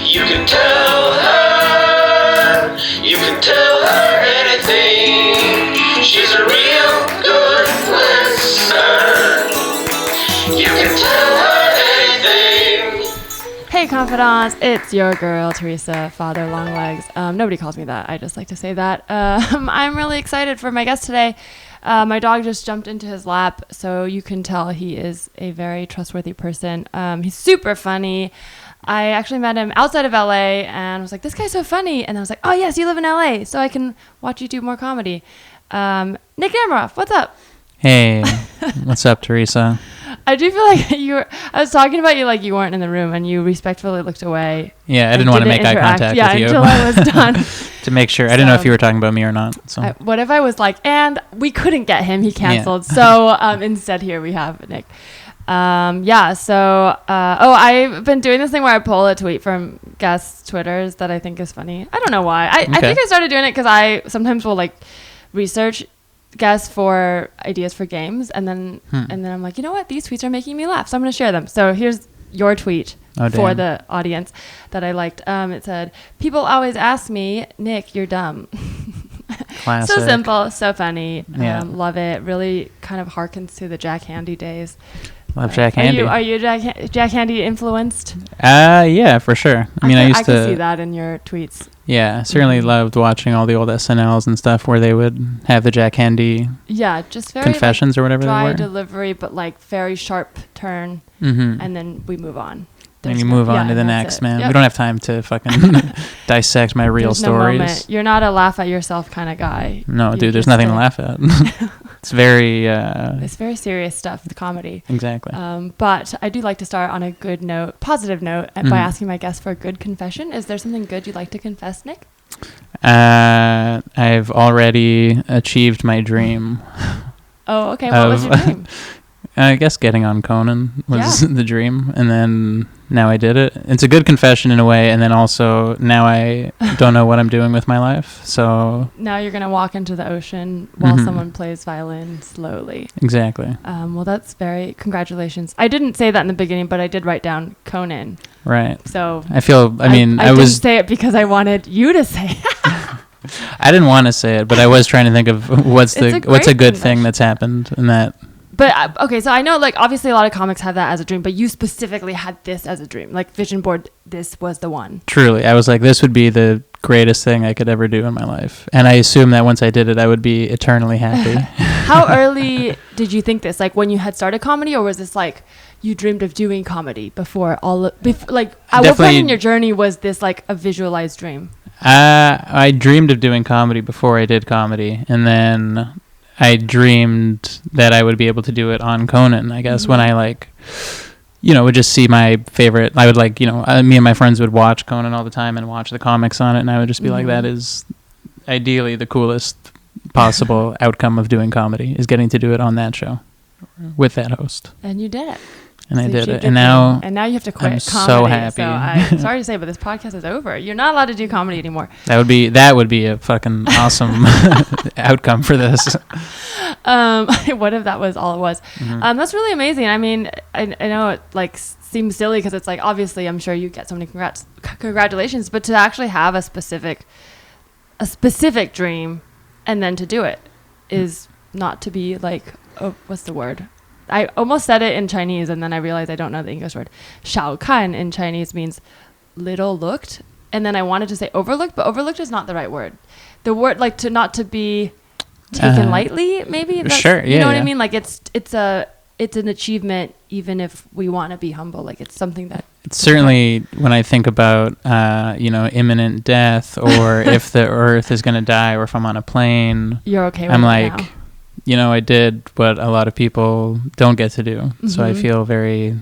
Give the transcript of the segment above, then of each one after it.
You can tell her. You can tell her anything. She's a real good listener. You can tell her anything. Hey confidants, it's your girl Teresa, Father Longlegs. Nobody calls me that. I just like to say that. I'm really excited for my guest today. My dog just jumped into his lap, so you can tell he is a very trustworthy person. He's super funny. I actually met him outside of LA and was like, this guy's so funny. And I was like, oh yes, you live in LA, so I can watch you do more comedy. Nick Nemeroff, what's up? Hey, what's up, Teresa? I do feel like I was talking about you like you weren't in the room and you respectfully looked away. Yeah, I didn't want to make eye contact with you. Until I was done. To make sure. I didn't know if you were talking about me or not. So. What if I was like, and we couldn't get him, he canceled. Yeah. So instead here we have Nick. I've been doing this thing where I pull a tweet from guests' Twitters that I think is funny. I don't know why. I think I started doing it because I sometimes will like research guests for ideas for games, and then I'm like, you know what, these tweets are making me laugh, so I'm going to share them. So here's your tweet for the audience that I liked. It said, people always ask me, Nick, you're dumb. Classic. So simple, so funny. Yeah. Love it. Really kind of harkens to the Jack Handy days. Love Jack Handy. Are you Jack Handy influenced? Yeah, for sure. I can see that in your tweets. Yeah, certainly loved watching all the old SNLs and stuff where they would have the Jack Handy just very confessions or whatever dry they were. delivery, but like very sharp turn, and then we move on. And you move on to the next, man. Yep. We don't have time to fucking dissect my real stories. No moment. You're not a laugh at yourself kind of guy. No, dude, there's nothing to laugh at. It's very... it's very serious stuff, the comedy. Exactly. But I do like to start on a good note, positive note, by asking my guests for a good confession. Is there something good you'd like to confess, Nick? I've already achieved my dream. Oh, okay. What was your dream? I guess getting on Conan was the dream, and then now I did it. It's a good confession in a way, and then also now I don't know what I'm doing with my life. So now you're gonna walk into the ocean while someone plays violin slowly. Exactly. Well, that's congratulations. I didn't say that in the beginning, but I did write down Conan. Right. So I didn't say it because I wanted you to say it. I didn't want to say it, but I was trying to think of what's a good thing that's happened in that. But, okay, so I know, like, obviously a lot of comics have that as a dream, but you specifically had this as a dream. Like, vision board, this was the one. Truly. I was like, this would be the greatest thing I could ever do in my life. And I assumed that once I did it, I would be eternally happy. How early did you think this? Like, when you had started comedy, or was this, like, you dreamed of doing comedy before at what point in your journey was this, like, a visualized dream? I dreamed of doing comedy before I did comedy, and then I dreamed that I would be able to do it on Conan, I guess, when I would just see my favorite. I would me and my friends would watch Conan all the time and watch the comics on it, and I would just be like, that is ideally the coolest possible outcome of doing comedy, is getting to do it on that show with that host. And you did it. And I did it. And now you have to quit I'm comedy. So happy. So I'm sorry to say, but this podcast is over. You're not allowed to do comedy anymore. That would be a fucking awesome outcome for this. What if that was all it was? That's really amazing. I mean, I know it like seems silly because it's like, obviously I'm sure you get so many congratulations, but to actually have a specific dream and then to do it is not to be like, oh, what's the word? I almost said it in Chinese, and then I realized I don't know the English word. 小看 in Chinese means little looked, and then I wanted to say overlooked, but overlooked is not the right word. The word, like, not to be taken lightly, maybe. Sure, yeah. You know what I mean? Like, it's an achievement, even if we want to be humble. Like, it's something that. Certainly, when I think about imminent death, or if the Earth is going to die, or if I'm on a plane, you're okay with I'm it like. Now. I did what a lot of people don't get to do. So I feel very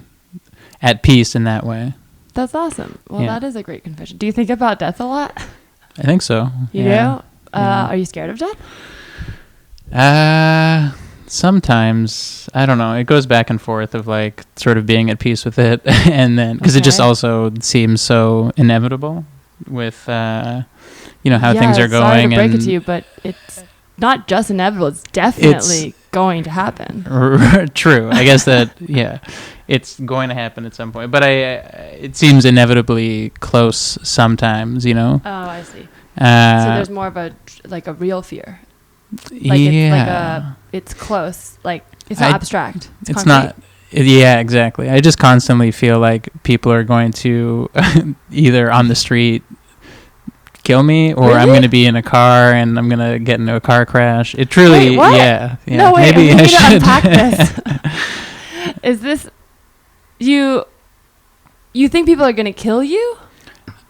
at peace in that way. That's awesome. Well, that is a great confession. Do you think about death a lot? I think so. You do? Are you scared of death? Sometimes. I don't know. It goes back and forth of like sort of being at peace with it. And then, because it just also seems so inevitable with, how things are going. Sorry to break it to you, but it's not just inevitable, it's definitely going to happen. True. I guess that, it's going to happen at some point. But it seems inevitably close sometimes, you know. Oh, I see. So there's more of a real fear. Like Yeah. it's close. Like it's not abstract. It's concrete. not. Yeah, exactly. I just constantly feel like people are going to either on the street kill me, or I'm Really? going to be in a car and I'm going to get into a car crash. It truly, Wait, what? yeah. No, wait, Maybe we I need to should unpack this. Is this you think people are gonna kill you?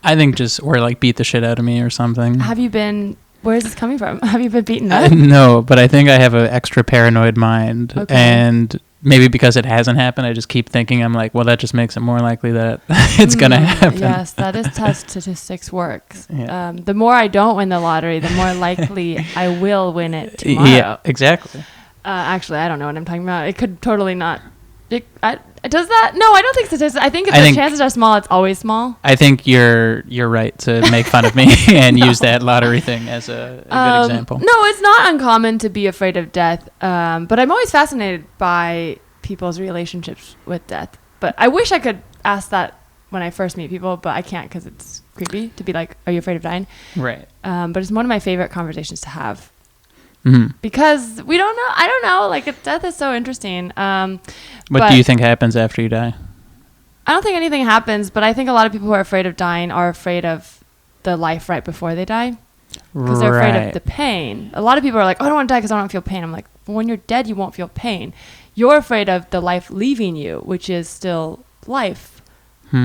I think just or like beat the shit out of me or something. Have you been? Where is this coming from? Have you been beaten up? No, but I think I have an extra paranoid mind, Okay. and maybe because it hasn't happened, I just keep thinking I'm like, well, that just makes it more likely that it's gonna happen. Yes, that is how statistics works. Yeah. The more I don't win the lottery, the more likely I will win it tomorrow. Yeah, exactly. Actually, I don't know what I'm talking about. It could totally not. Does that? No, I don't think statistics. I think if the chances are small, it's always small. I think you're right to make fun of me and use that lottery thing as a good example. No, it's not uncommon to be afraid of death, but I'm always fascinated by people's relationships with death. But I wish I could ask that when I first meet people, but I can't because it's creepy to be like, "Are you afraid of dying?" Right. But it's one of my favorite conversations to have. Mm-hmm. Because we don't know. I don't know. Like, death is so interesting. What do you think happens after you die? I don't think anything happens, but I think a lot of people who are afraid of dying are afraid of the life right before they die. Because they're afraid of the pain. A lot of people are like, oh, I don't want to die because I don't feel pain. I'm like, well, when you're dead, you won't feel pain. You're afraid of the life leaving you, which is still life. So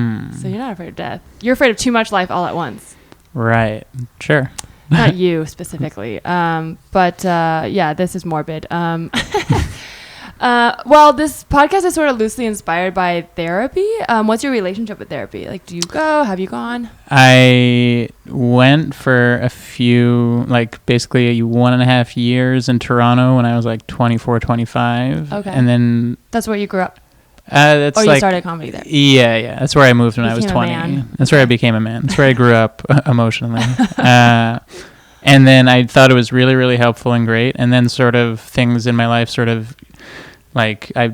you're not afraid of death. You're afraid of too much life all at once. Right. Sure. Not you specifically. But this is morbid. Well, this podcast is sort of loosely inspired by therapy. What's your relationship with therapy? Like, do you go? Have you gone? I went for a few, like basically 1.5 years in Toronto when I was like 24, 25. Okay. And then... That's where you grew up? That's or like, you started comedy there? Yeah. That's where I moved when I was 20. That's where I became a man. That's where I grew up emotionally. And then I thought it was really, really helpful and great. And then sort of things in my life sort of like I,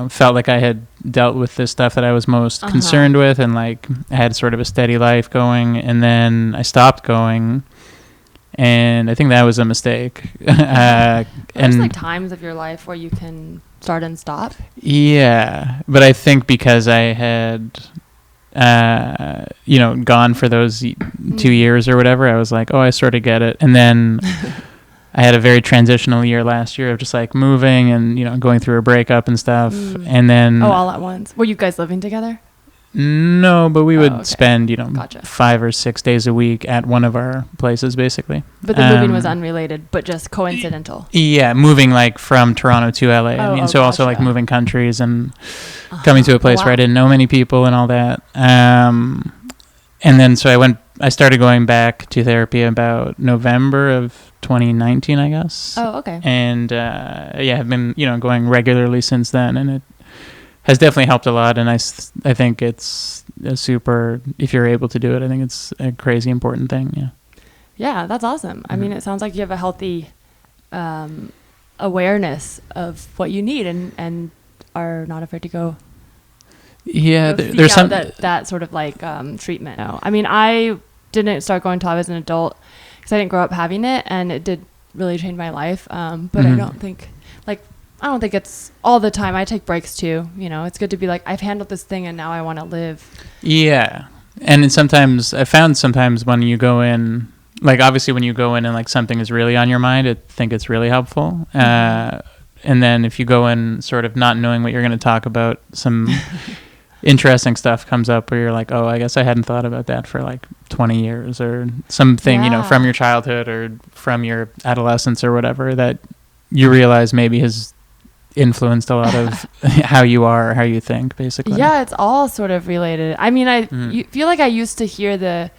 felt like I had dealt with this stuff that I was most concerned with, and like I had sort of a steady life going. And then I stopped going. And I think that was a mistake. There's like times of your life where you can start and stop. Yeah, but I think because I had, gone for those 2 years or whatever, I was like, oh, I sort of get it. And then I had a very transitional year last year of just like moving and, going through a breakup and stuff. And then... Oh, all at once. Were you guys living together? No, but we would spend, Gotcha. 5 or 6 days a week at one of our places, basically. But the moving was unrelated, but just coincidental. Yeah, moving like from Toronto to LA. Also like moving countries and coming to a place where I didn't know many people and all that. And then so I started going back to therapy about November of 2019, I guess. Oh, okay. And I've been, going regularly since then, and it has definitely helped a lot, and I think it's a super, if you're able to do it, I think it's a crazy important thing, Yeah, that's awesome. I mean, it sounds like you have a healthy awareness of what you need and are not afraid to go. Yeah, there's some that sort of like treatment. No, I mean, I didn't start going until I was an adult because I didn't grow up having it, and it did really change my life. But I don't think it's all the time. I take breaks too. It's good to be like, I've handled this thing and now I want to live. Yeah. And I found sometimes when you go in, like obviously when you go in and like something is really on your mind, I think it's really helpful. And then if you go in sort of not knowing what you're going to talk about, some interesting stuff comes up where you're like, oh, I guess I hadn't thought about that for like 20 years or something, from your childhood or from your adolescence or whatever that you realize maybe has influenced a lot of how you are, how you think, basically. Yeah, it's all sort of related. I mean, I feel like I used to hear the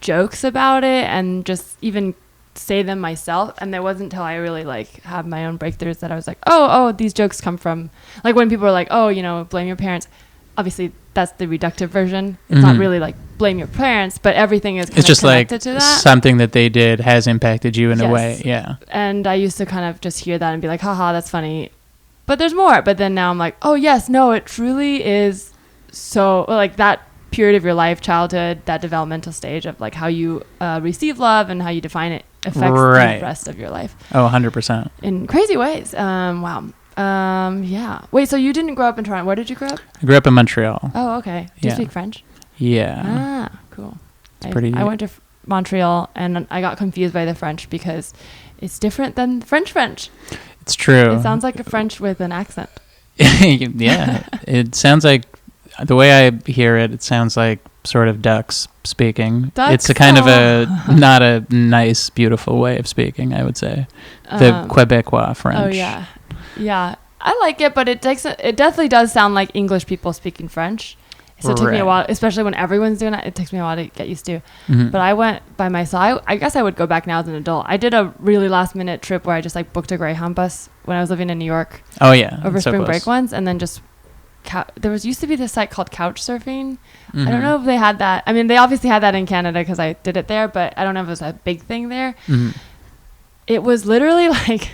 jokes about it and just even say them myself, and it wasn't until I really like have my own breakthroughs that I was like, oh, these jokes come from, like when people are like, oh, blame your parents. Obviously, that's the reductive version. It's not really like blame your parents, but everything is kind it's just connected like to that. Something that they did has impacted you in a way. Yeah. And I used to kind of just hear that and be like, haha, that's funny. but there's more. But then now I'm like, oh yes, no, it truly is. So like that period of your life, childhood, that developmental stage of like how you receive love and how you define it affects the rest of your life. Oh, 100%. In crazy ways. Wow. Yeah. Wait, so you didn't grow up in Toronto. Where did you grow up? I grew up in Montreal. Oh, okay. Do you speak French? Yeah. Ah, cool. It's I went to Montreal and I got confused by the French because it's different than French. It's true. It sounds like a French with an accent. Yeah. It sounds like, the way I hear it, it sounds like sort of ducks speaking. Ducks? It's a kind of not a nice, beautiful way of speaking, I would say. The Quebecois French. Oh, yeah. Yeah. I like it, but it definitely does sound like English people speaking French. So it took me a while, especially when everyone's doing it. It takes me a while to get used to. Mm-hmm. But I went by myself. I guess I would go back now as an adult. I did a really last minute trip where I just like booked a Greyhound bus when I was living in New York. Oh, yeah. Over so spring close. break once, and then just used to be this site called couch surfing. Mm-hmm. I don't know if they had that. I mean, they obviously had that in Canada because I did it there, but I don't know if it was a big thing there. Mm-hmm. It was literally like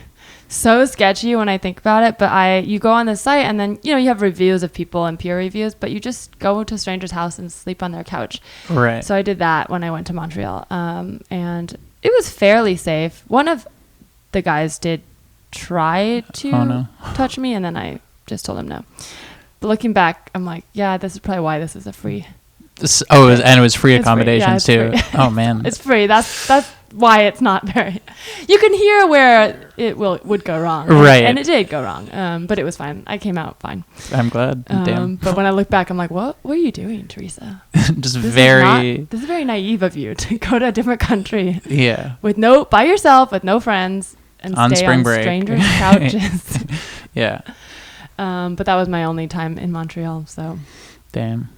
so sketchy when I think about it, but you go on the site and then, you have reviews of people and peer reviews, but you just go to a stranger's house and sleep on their couch. Right. So I did that when I went to Montreal. And it was fairly safe. One of the guys did try to touch me, and then I just told him no. But looking back, I'm like, yeah, this is probably why this is a free. And it was free accommodations too. Free. Oh man, it's free. That's why it's not very. You can hear where it would go wrong, right? And it did go wrong, but it was fine. I came out fine. I'm glad. Damn. But when I look back, I'm like, what are you doing, Teresa? Just this is very naive of you to go to a different country. Yeah. By yourself, with no friends, and on stay spring on break. strangers' couches. Yeah. But that was my only time in Montreal, so. Damn.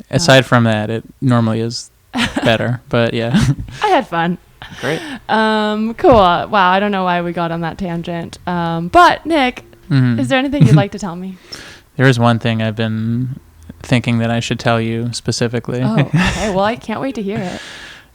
Aside from that, it normally is better, but yeah. I had fun. Great. Cool. Wow, I don't know why we got on that tangent. But Nick, is there anything you'd like to tell me? There is one thing I've been thinking that I should tell you specifically. Oh, okay. Well, I can't wait to hear it.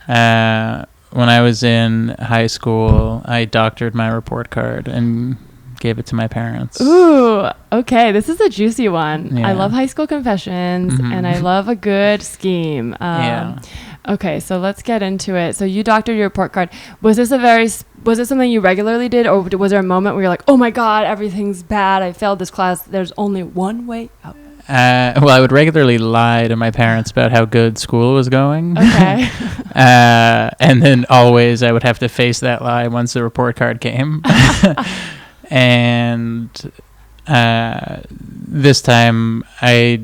When I was in high school, I doctored my report card and gave it to my parents. Ooh, okay. This is a juicy one. Yeah. I love high school confessions, and I love a good scheme. Yeah. Okay, so let's get into it. So you doctored your report card. Was it something you regularly did, or was there a moment where you're like, oh my God, everything's bad. I failed this class. There's only one way out. Well, I would regularly lie to my parents about how good school was going. Okay. And then always I would have to face that lie once the report card came. And this time I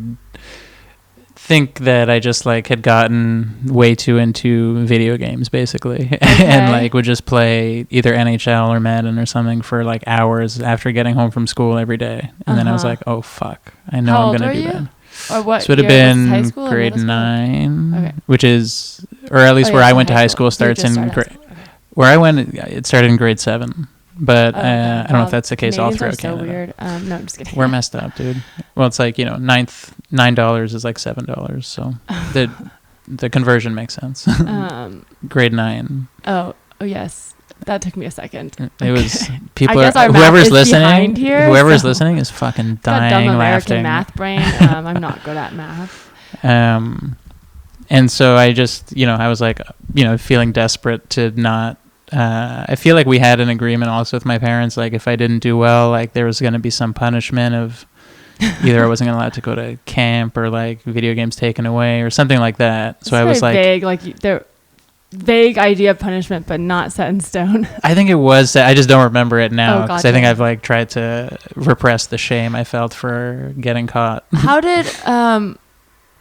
think that I just had gotten way too into video games basically. Okay. And would just play either NHL or Madden or something for hours after getting home from school every day. And then I was like, oh fuck, I know I'm going to do that. Or what? So it would have been grade 9, okay. Which is, or at least where I went to high school starts in grade. Where I went, it started in grade 7. But I don't know if that's the case all throughout Canada. So weird. No, I'm just kidding. We're messed up, dude. Well, it's $9 is $7, so the conversion makes sense. Grade 9. Oh yes, that took me a second. It was people. Whoever's listening here. Whoever's listening is fucking dying dumb laughing. American math brain. I'm not good at math. And so I just, I was feeling desperate to not. I feel like we had an agreement also with my parents, if I didn't do well, there was going to be some punishment of either I wasn't allowed to go to camp or video games taken away or something like that. So I was vague, they're vague idea of punishment, but not set in stone. I think it was. I just don't remember it now because gotcha. I think I've tried to repress the shame I felt for getting caught. How did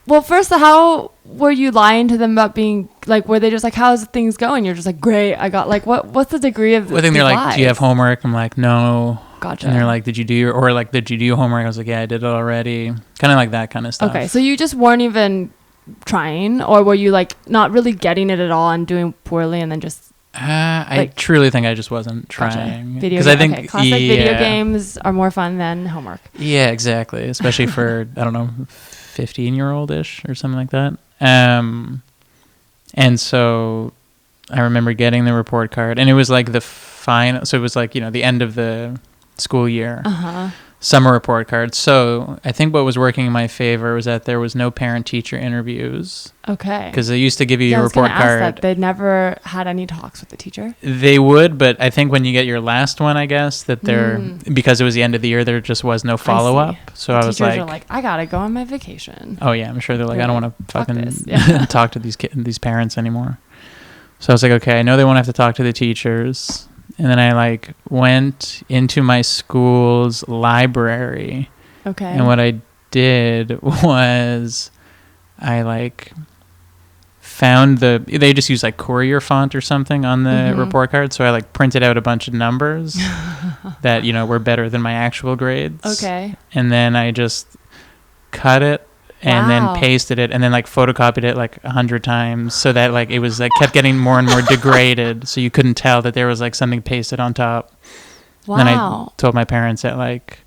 well, first, how were you lying to them about being were they just how's things going? You're just great. I got what's the degree of? I think they're like, do you have homework? I'm like, no. Gotcha. And they're like, did you do your homework? I was like, yeah, I did it already. Kind of like that kind of stuff. Okay, so you just weren't even trying, or were you not really getting it at all and doing poorly, and then just? I truly think I just wasn't trying. Because I think classic video games are more fun than homework. Yeah, exactly. Especially for 15-year-old-ish or something like that. And so I remember getting the report card, and it was the final. So it was the end of the school year. summer report cards. So I think what was working in my favor was that there was no parent-teacher interviews. Okay. Because they used to give you your I was report gonna ask card. that. They never had any talks with the teacher. They would, but I think when you get your last one, I guess, that because it was the end of the year, there just was no follow-up. So I was teachers like... are like, I gotta go on my vacation. Oh, yeah, I'm sure they're like, I don't want to fuck fucking this. Yeah. talk to these parents anymore. So I was like, okay, I know they won't have to talk to the teachers. And then I like went into my school's library. Okay. And what I did was I like found they just use like Courier font or something on the report card. So I like printed out a bunch of numbers that, were better than my actual grades. Okay. And then I just cut it and then pasted it and then like photocopied it like 100 times so that like it was like kept getting more and more degraded, so you couldn't tell that there was like something pasted on top. Wow. And then I told my parents that like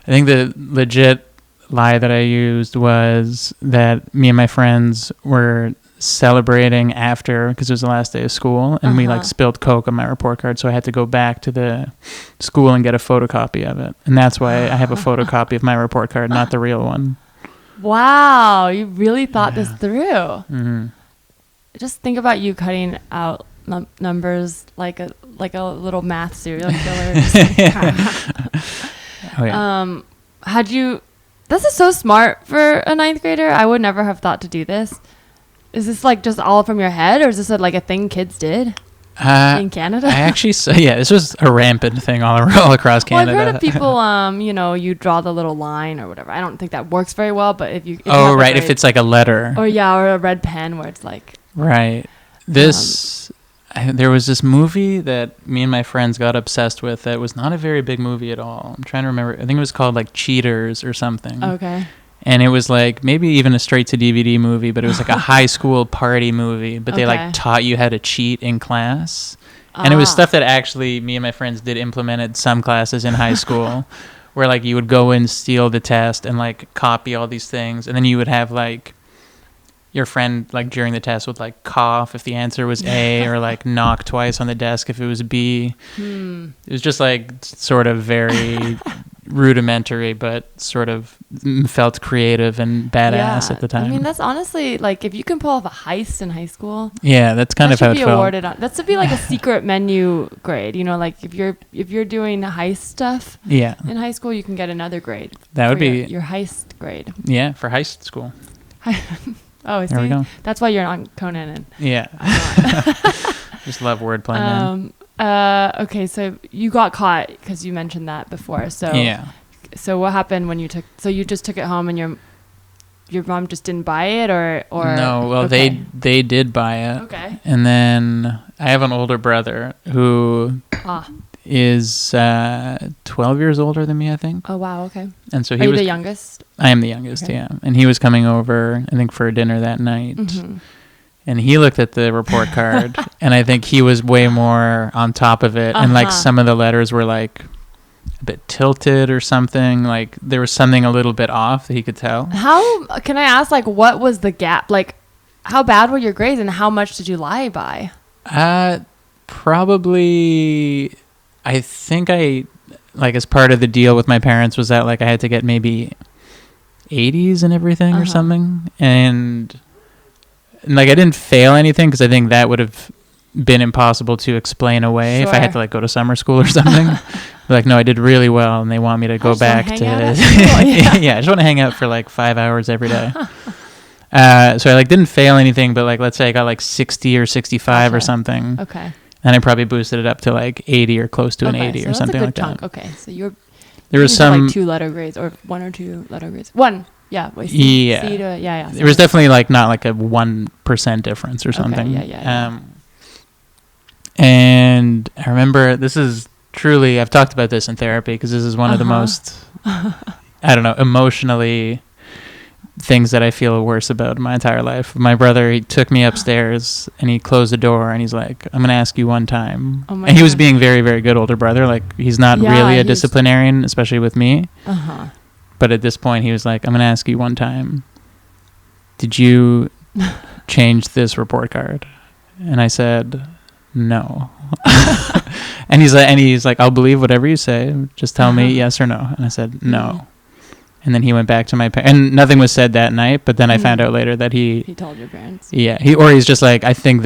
I think the legit lie that I used was that me and my friends were celebrating after, because it was the last day of school, and we like spilled Coke on my report card, so I had to go back to the school and get a photocopy of it, and that's why I have a photocopy of my report card, not the real one. Wow, you really thought this through. Mm-hmm. Just think about you cutting out numbers like a little math serial killer. Oh, yeah. This is so smart for a ninth grader. I would never have thought to do this. Is this like just all from your head, or is this like a thing kids did in Canada? I actually this was a rampant thing all across Canada. Well, I've heard of people, you draw the little line or whatever. I don't think that works very well, but if if it's like a letter. Or a red pen where it's like. Right. There was this movie that me and my friends got obsessed with that was not a very big movie at all. I'm trying to remember. I think it was called like Cheaters or something. Okay. And it was like maybe even a straight to DVD movie, but it was like a high school party movie, but they like taught you how to cheat in class. And it was stuff that actually me and my friends did implement at some classes in high school where like you would go and steal the test and like copy all these things. And then you would have like your friend like during the test would like cough if the answer was A or like knock twice on the desk if it was B. It was just like sort of very rudimentary, but sort of felt creative and badass at the time. I mean, that's honestly like if you can pull off a heist in high school. Yeah, that's kind of how it felt. That should be like a secret menu grade. Like if you're doing heist stuff. Yeah. In high school, you can get another grade. That would be your heist grade. Yeah, for heist school. Oh, there we go. That's why you're on Conan. And yeah. Just love wordplay, man. Okay, so you got caught because you mentioned that before. So yeah. So what happened when you took? So you just took it home and your mom just didn't buy it, or no? Well, they did buy it. Okay. And then I have an older brother who is 12 years older than me, I think. Oh wow. Okay. And so Are you the youngest? I am the youngest. Okay. Yeah. And he was coming over, I think, for dinner that night. Mm-hmm. And he looked at the report card, and I think he was way more on top of it. And like some of the letters were like a bit tilted or something. Like there was something a little bit off that he could tell. How can I ask? Like, what was the gap? Like, how bad were your grades, and how much did you lie by? Probably. I think as part of the deal with my parents was that like I had to get maybe 80s and everything or something, and like I didn't fail anything because I think that would have been impossible to explain away if I had to like go to summer school or something. Like, no, I did really well, and they want me to go back to yeah, I just want to hang out for like 5 hours every day. So I like didn't fail anything, but like let's say I got like 60 or 65 or something. Okay. And I probably boosted it up to like 80 or close to an 80 so or something like chunk. that. Okay, so there was some like 2 letter grades or 1 or 2 letter grades. 1. Yeah. Wait, yeah. C to, yeah. There was definitely like not like a 1% difference or something. Okay, yeah. And I remember this is truly, I've talked about this in therapy because this is one of the most, I don't know, emotionally things that I feel worse about in my entire life. My brother, he took me upstairs and he closed the door and he's like, I'm going to ask you one time. And he was being very, very good older brother. Like he's not really a disciplinarian, especially with me. But at this point he was like, I'm going to ask you one time. Did you change this report card? And I said, no. And he's like, I'll believe whatever you say. Just tell me yes or no. And I said, no. And then he went back to my parents. And nothing was said that night. But then I found out later that he told your parents. Yeah. He's just like, I think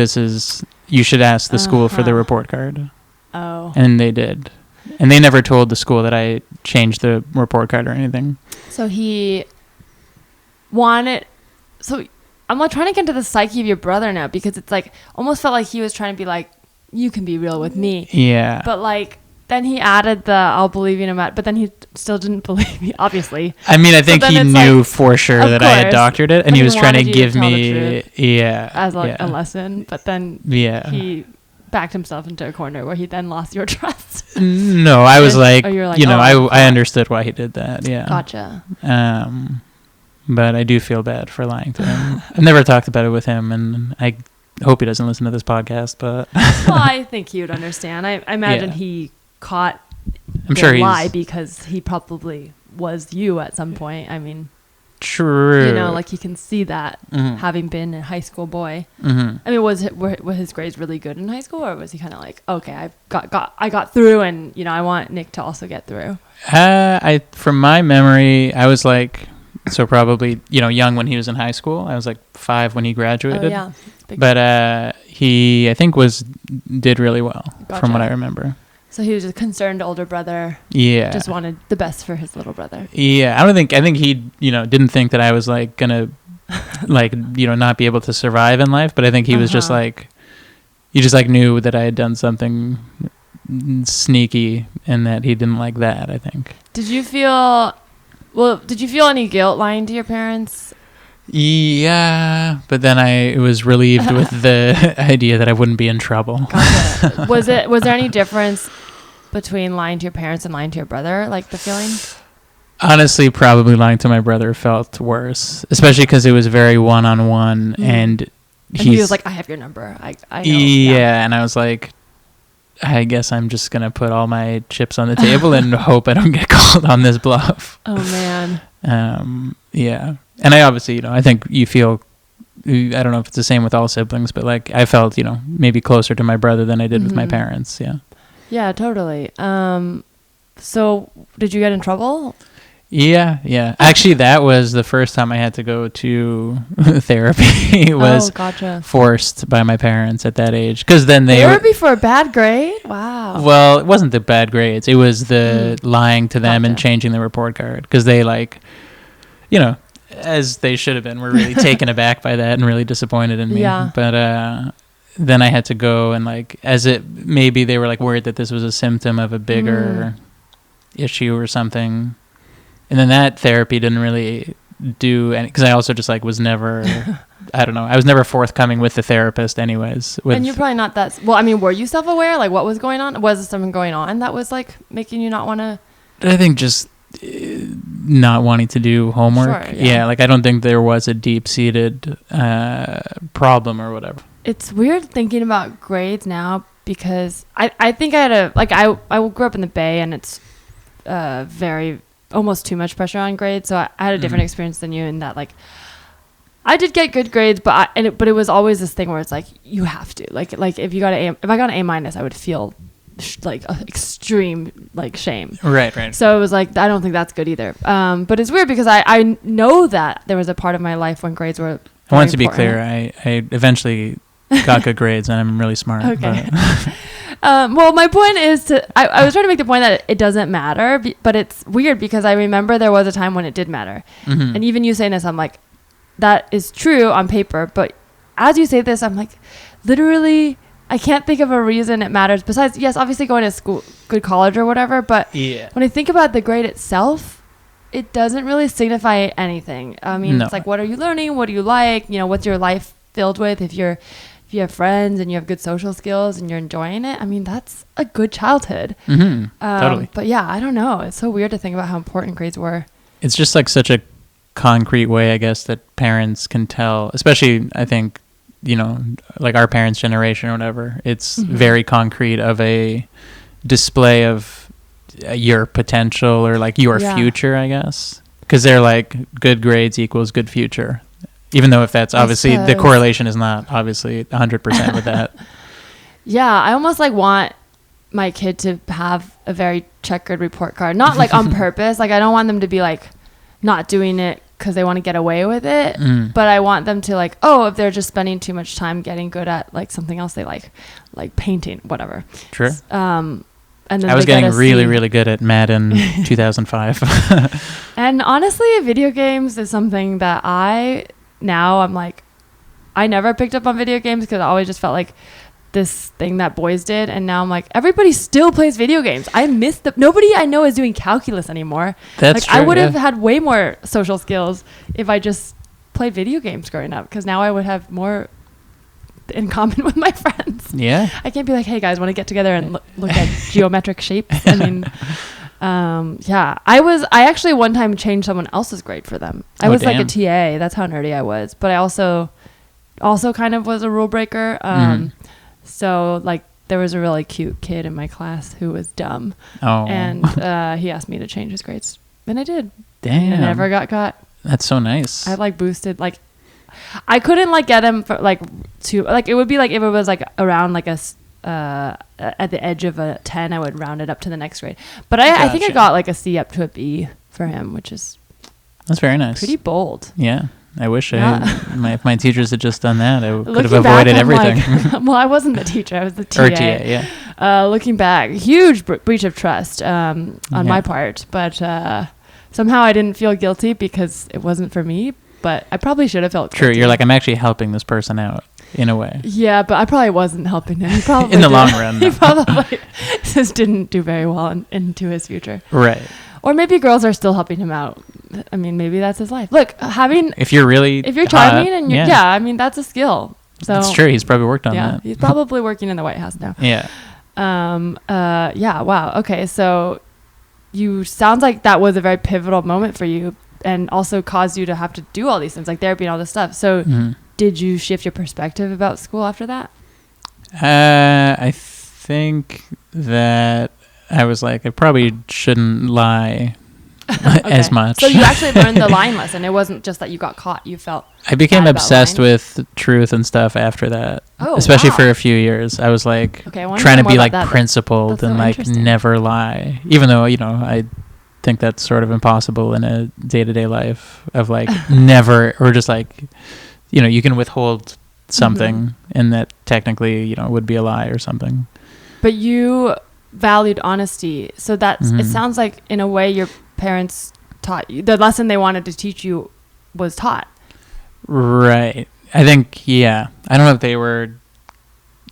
you should ask the school for the report card. Oh. And they did. And they never told the school that I changed the report card or anything. So he wanted... So I'm like trying to get into the psyche of your brother now, because it's like almost felt like he was trying to be like, you can be real with me. Yeah. But like then he added the I'll believe you no matter, but then he still didn't believe me, obviously. I mean, I think he knew for sure that I had doctored it, and he was trying to give me as like a lesson, but then he backed himself into a corner where he then lost your trust. No, I was like, I understood why he did that. Yeah. Gotcha. But I do feel bad for lying to him. I've never talked about it with him, and I hope he doesn't listen to this podcast. But well, I think he would understand. I imagine he caught the lie because he probably was you at some point. I mean, true. Like you can see that having been a high school boy. I mean, were his grades really good in high school, or was he kind of like, okay, I got through, and I want Nick to also get through? From my memory, I was like. So probably, young when he was in high school. I was like 5 when he graduated. Oh, yeah. But he, I think, did really well from what I remember. So he was a concerned older brother. Yeah. Just wanted the best for his little brother. Yeah. I think he, didn't think that I was like gonna, like, not be able to survive in life. But I think he was just like, he just like knew that I had done something sneaky and that he didn't like that, I think. Did you feel any guilt lying to your parents? Yeah, but then I was relieved with the idea that I wouldn't be in trouble. Gotcha. Was there any difference between lying to your parents and lying to your brother, like the feeling? Honestly, probably lying to my brother felt worse, especially because it was very one-on-one, and he was like, I have your number. I know. Yeah, and I was like, I guess I'm just going to put all my chips on the table and hope I don't get called on this bluff. Oh, man. Yeah. And I obviously, I think you feel, I don't know if it's the same with all siblings, but like I felt, maybe closer to my brother than I did with my parents. Yeah. Yeah, totally. So did you get in trouble? Yeah. Actually, that was the first time I had to go to therapy. It was forced by my parents at that age. Because then therapy for a bad grade? Wow. Well, it wasn't the bad grades. It was the lying to them and changing the report card. Because they as they should have been, were really taken aback by that and really disappointed in me. Yeah. But then I had to go and maybe they were like worried that this was a symptom of a bigger issue or something. And then that therapy didn't really do any, because I also just was never, I don't know, I was never forthcoming with the therapist anyways. And you're probably not that, well, I mean, were you self-aware? Like what was going on? Was there something going on that was making you not want to? I think just not wanting to do homework. Sure, yeah. I don't think there was a deep-seated problem or whatever. It's weird thinking about grades now because I think I had I grew up in the Bay, and it's very almost too much pressure on grades. So I had a different experience than you in that I did get good grades, but it was always this thing where it's you have to if you got if I got an A-, I would feel extreme shame. Right. So it was I don't think that's good either. But it's weird because I know that there was a part of my life when grades were I want to be clear. I eventually got good grades, and I'm really smart. Okay. Well, my point is I was trying to make the point that it doesn't matter, but it's weird because I remember there was a time when it did matter. Mm-hmm. And even you saying this, I'm like, that is true on paper. But as you say this, I'm like, literally, I can't think of a reason it matters. Besides, yes, obviously going to school, good college or whatever. But when I think about the grade itself, it doesn't really signify anything. I mean, It's what are you learning? What do you like? What's your life filled with? If you have friends and you have good social skills and you're enjoying it, I mean, that's a good childhood. Mm-hmm. Totally. But yeah, I don't know. It's so weird to think about how important grades were. It's just such a concrete way, I guess, that parents can tell, especially, I think, our parents' generation or whatever. It's very concrete of a display of your potential or your future, I guess. Because they're good grades equals good future. Even though if that's obviously the correlation is not obviously 100% with that. Yeah, I almost want my kid to have a very checkered report card, not like on purpose. Like I don't want them to be like not doing it because they want to get away with it, but I want them to like, oh, if they're just spending too much time getting good at like something else they like painting, whatever. True. And then I was getting really good at Madden 2005. And honestly, video games is something that I'm like, I never picked up on video games because I always just felt like this thing that boys did. And now I'm like, everybody still plays video games. I miss nobody I know is doing calculus anymore. That's like, true. I would have had way more social skills if I just played video games growing up, because now I would have more in common with my friends. Yeah. I can't be like, hey guys, want to get together and look at geometric shapes? I mean, yeah. I actually one time changed someone else's grade for them. I was like a TA. That's how nerdy I was. But I also kind of was a rule breaker. So like there was a really cute kid in my class who was dumb. Oh. And he asked me to change his grades. And I did. Damn. And I never got caught. That's so nice. I like boosted like, I couldn't like get him for like to like, it would be like if it was like around like at the edge of a 10, I would round it up to the next grade. But I think I got like a C up to a B for him, which is that's very nice. Pretty bold. Yeah. I wish if my teachers had just done that, I could have avoided everything. Like, well, I wasn't the teacher. I was the TA. Or TA, yeah. Looking back, huge breach of trust on my part. But somehow I didn't feel guilty because it wasn't for me. But I probably should have felt guilty. True. You're like, I'm actually helping this person out in a way. Yeah, but I probably wasn't helping him. He probably in the long run. He probably just didn't do very well into his future. Right. Or maybe girls are still helping him out. I mean, maybe that's his life. Look, if you're charming and I mean, that's a skill. So that's true. He's probably worked on that. Yeah, he's probably working in the White House now. Yeah. Yeah. Wow. Okay. So sounds like that was a very pivotal moment for you, and also caused you to have to do all these things like therapy and all this stuff. So did you shift your perspective about school after that? I think that I was like, I probably shouldn't lie as much. So you actually learned the lying lesson. It wasn't just that you got caught. You felt I became obsessed with truth and stuff after that. Oh, especially for a few years. I was like trying to be like principled and like never lie. Even though, I think that's sort of impossible in a day-to-day life of like never, or just like, you can withhold something and that technically, would be a lie or something. But you valued honesty. So that's, it sounds like in a way your parents taught you, the lesson they wanted to teach you was taught. Right. I think, I don't know if they were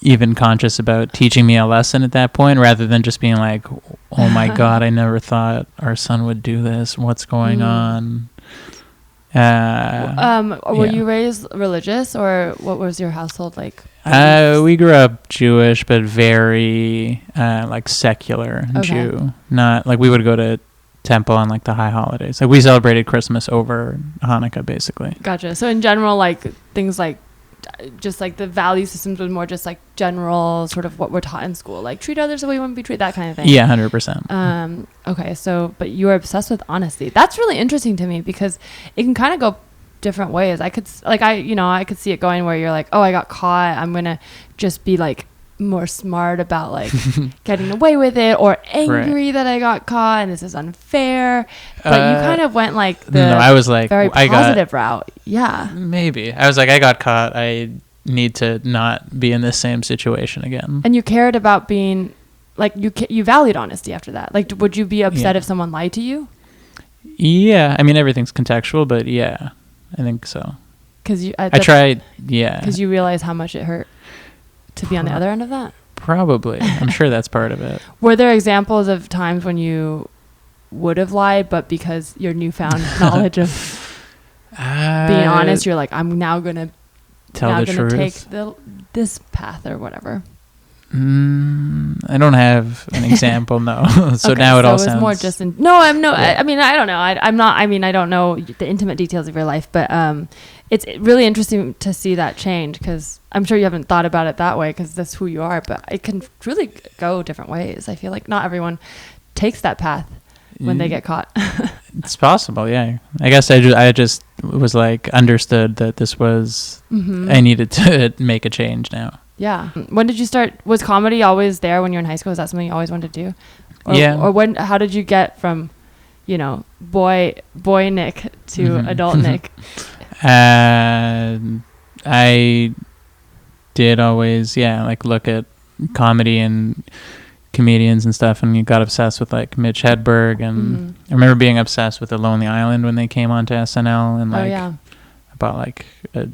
even conscious about teaching me a lesson at that point, rather than just being like, oh my God, I never thought our son would do this. What's going on? Were you raised religious, or what was your household like? We grew up Jewish, but very like secular Jew. Not like we would go to temple on like the high holidays. Like we celebrated Christmas over Hanukkah, basically. Gotcha. So in general, like things like just like the value systems was more just like general sort of what we're taught in school, like treat others the way you want to be treated, that kind of thing. Yeah, 100%. Okay, so but you were obsessed with honesty. That's really interesting to me because it can kind of go different ways. I could see it going where you're like, oh, I got caught, I'm gonna just be like more smart about like getting away with it, or angry that I got caught and this is unfair. But you kind of went like the I was like very positive route. Yeah, maybe I was like, I got caught, I need to not be in this same situation again. And you cared about being like, you valued honesty after that. Like, would you be upset if someone lied to you? Yeah, I mean everything's contextual, but yeah, I think so. Because I tried. Yeah, because you realize how much it hurt to be on the other end of that? Probably. I'm sure that's part of it. Were there examples of times when you would have lied, but because your newfound knowledge of being honest, you're like, I'm now going to take this path or whatever? I don't have an example, no. So okay, now it all sounds... more just I mean, I don't know. I don't know the intimate details of your life, but it's really interesting to see that change, because I'm sure you haven't thought about it that way because that's who you are, but it can really go different ways. I feel like not everyone takes that path when they get caught. It's possible, yeah. I guess I just was like understood that this was I needed to make a change now. Yeah. When did you start? Was comedy always there when you were in high school? Was that something you always wanted to do? Or, Yeah. Or when? How did you get from, boy Nick to adult Nick? I did always, like look at comedy and comedians and stuff, and you got obsessed with like Mitch Hedberg, and I remember being obsessed with The Lonely Island when they came onto SNL, and like I bought like a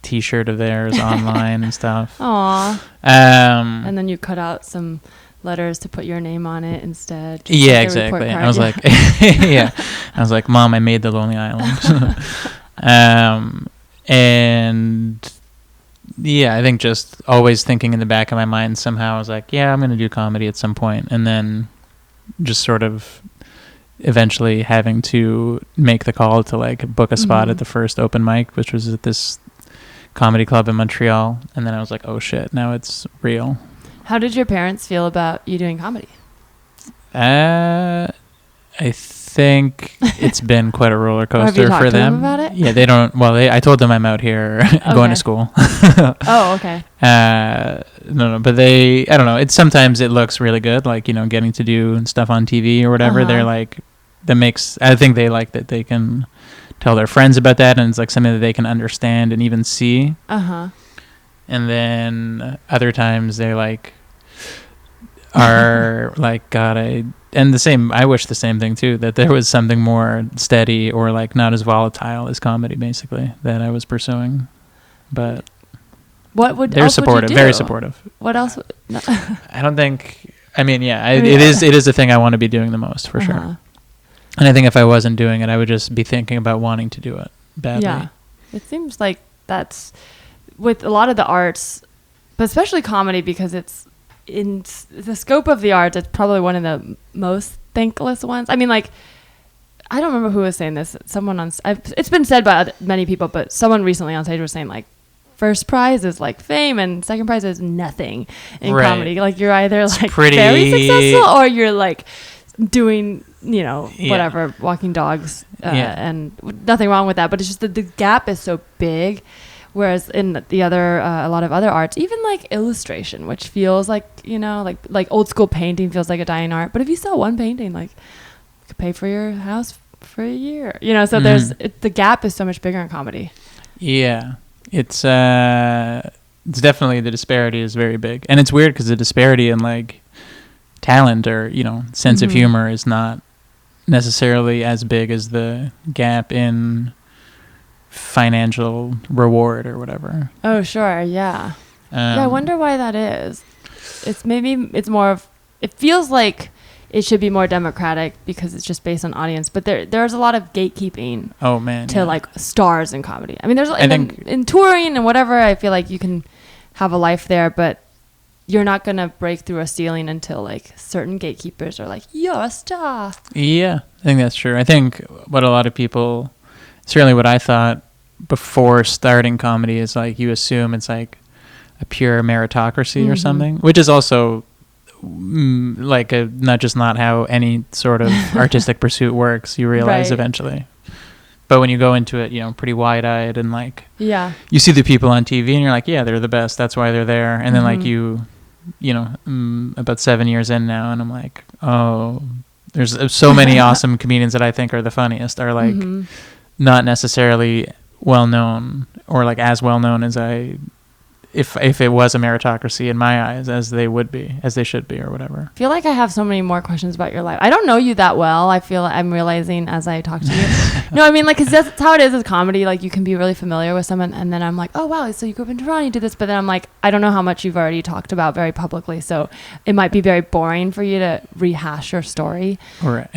t-shirt of theirs online and stuff. Aww. And then you cut out some letters to put your name on it instead. Yeah, exactly. I was like, I was like, Mom, I made The Lonely Island. And yeah, I think just always thinking in the back of my mind somehow I was like, yeah, I'm going to do comedy at some point. And then just sort of eventually having to make the call to like book a spot at the first open mic, which was at this comedy club in Montreal. And then I was like, oh shit, now it's real. How did your parents feel about you doing comedy? I think it's been quite a roller coaster Have you for them. About it? Yeah, they don't. Well, I told them I'm out here going to school. Oh, okay. No, but I don't know. Sometimes it looks really good, like getting to do stuff on TV or whatever. They're like, I think they like that they can tell their friends about that, and it's like something that they can understand and even see. And then other times they like are like, God, I wish the same thing too, that there was something more steady or like not as volatile as comedy basically that I was pursuing. But they're supportive, very supportive. What else? I don't think, it is a thing I want to be doing the most for sure. And I think if I wasn't doing it, I would just be thinking about wanting to do it badly. Yeah. It seems like that's with a lot of the arts, but especially comedy, because it's in the scope of the arts, it's probably one of the most thankless ones. I mean, like, I don't remember who was saying this. Someone it's been said by many people, but someone recently on stage was saying like, first prize is like fame and second prize is nothing in comedy. Like you're either like very successful or you're like doing, whatever, walking dogs, and nothing wrong with that. But it's just that the gap is so big. Whereas in the other, a lot of other arts, even like illustration, which feels like, like old school painting feels like a dying art. But if you sell one painting, like you could pay for your house for a year, so the gap is so much bigger in comedy. Yeah. It's definitely, the disparity is very big. And it's weird because the disparity in like talent or, sense of humor is not necessarily as big as the gap in financial reward or whatever. Oh, sure. Yeah. I wonder why that is. It's more of, it feels like it should be more democratic because it's just based on audience, but there's a lot of gatekeeping. Oh man. To like stars in comedy. I mean, there's in touring and whatever, I feel like you can have a life there, but you're not going to break through a ceiling until like certain gatekeepers are like, you're a star. Yeah, I think that's true. I think what a lot of people, certainly what I thought before starting comedy, is like you assume it's like a pure meritocracy or something, which is also like not how any sort of artistic pursuit works. You realize eventually, but when you go into it, pretty wide-eyed and like you see the people on TV and you're like, yeah, they're the best, that's why they're there. And then like about 7 years in now, and I'm like, oh, there's so many awesome comedians that I think are the funniest are like not necessarily well known or like as well known as if it was a meritocracy in my eyes, as they should be or whatever. I feel like I have so many more questions about your life. I don't know you that well. I feel like I'm realizing as I talk to you. No, I mean, like, cause that's how it is with comedy. Like you can be really familiar with someone and then I'm like, oh wow, so you grew up in Toronto, you did this. But then I'm like, I don't know how much you've already talked about very publicly. So it might be very boring for you to rehash your story. Right.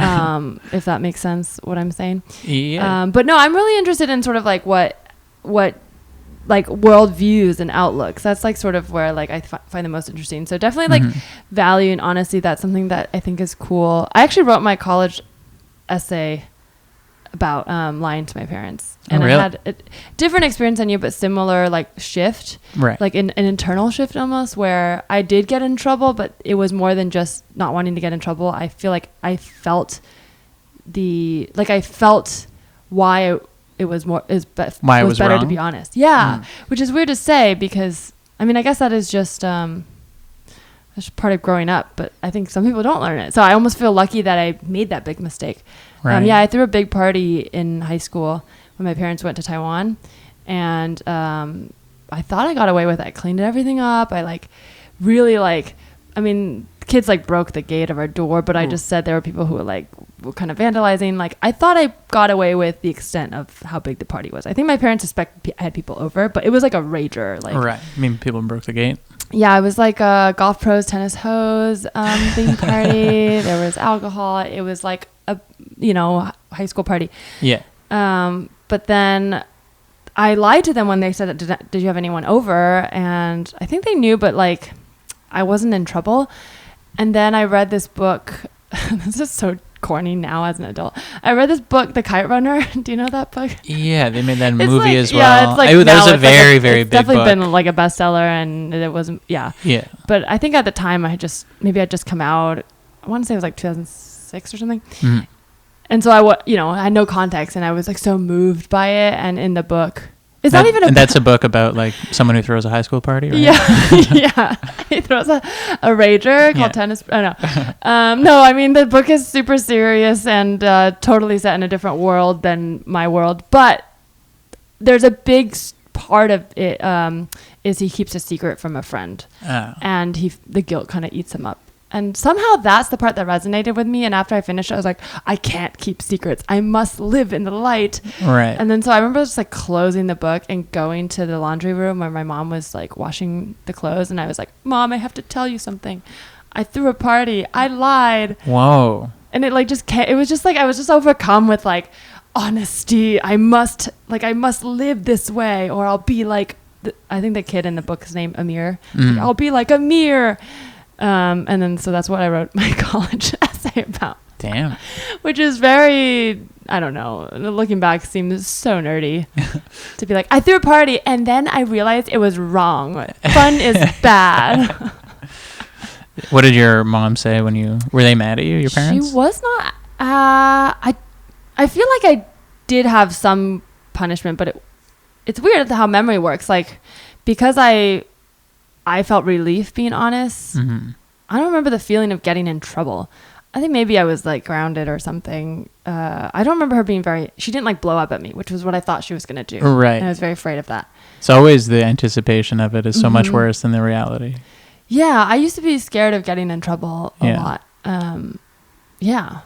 If that makes sense, what I'm saying. Yeah. But no, I'm really interested in sort of like what like world views and outlooks. That's like sort of where like I find the most interesting. So definitely like value and honesty. That's something that I think is cool. I actually wrote my college essay about lying to my parents, and really? I had a different experience than you, but similar like shift, right? Like an internal shift almost, where I did get in trouble, but it was more than just not wanting to get in trouble. I feel like I felt why it was better wrong? to be honest. Yeah. Which is weird to say because I mean, I guess that is just that's part of growing up, but I think some people don't learn it. So I almost feel lucky that I made that big mistake. Right. Yeah, I threw a big party in high school when my parents went to Taiwan, and I thought I got away with it. I cleaned everything up. I mean, kids like broke the gate of our door, but I just said there were people who were kind of vandalizing. Like, I thought I got away with the extent of how big the party was. I think my parents suspect I had people over, but it was like a rager. Like, right. I mean, people broke the gate. Yeah, it was like a golf pros tennis hose theme party. There was alcohol. It was like a high school party. Yeah. But then I lied to them when they said, did you have anyone over? And I think they knew, but like I wasn't in trouble. And then I read this book. This is so corny now as an adult. I read this book, The Kite Runner. Do you know that book? Yeah, they made that movie like, as well. Yeah, it's like that was a very, it's very big definitely book. been like a bestseller, and it wasn't. Yeah. Yeah. But I think at the time I'd just come out. I want to say it was like 2006 or something. Mm-hmm. And so I had no context, and I was like so moved by it. And in the book, it's not even and that's a book about like someone who throws a high school party, right? Yeah. Yeah. He throws a rager called tennis. Oh, no. No, I mean, the book is super serious and totally set in a different world than my world. But there's a big part of it is he keeps a secret from a friend. Oh. And the guilt kind of eats him up. And somehow that's the part that resonated with me. And after I finished, I was like, I can't keep secrets. I must live in the light. Right. And then so I remember just like closing the book and going to the laundry room where my mom was like washing the clothes. And I was like, Mom, I have to tell you something. I threw a party. I lied. Whoa. And it like it was just like, I was just overcome with like honesty. I must live this way, or I'll be like, I think the kid in the book is named Amir. Like, I'll be like Amir. And then so that's what I wrote my college essay about. Damn. Which is very, I don't know, looking back seems so nerdy to be like, I threw a party and then I realized it was wrong. Fun is bad. What did your mom say were they mad at you, your parents? She was not, I feel like I did have some punishment, but it's weird how memory works. Like, because I felt relief being honest. Mm-hmm. I don't remember the feeling of getting in trouble. I think maybe I was like grounded or something. I don't remember her being she didn't like blow up at me, which was what I thought she was going to do. Right. And I was very afraid of that. It's always the anticipation of it is so much worse than the reality. Yeah. I used to be scared of getting in trouble a lot. Yeah.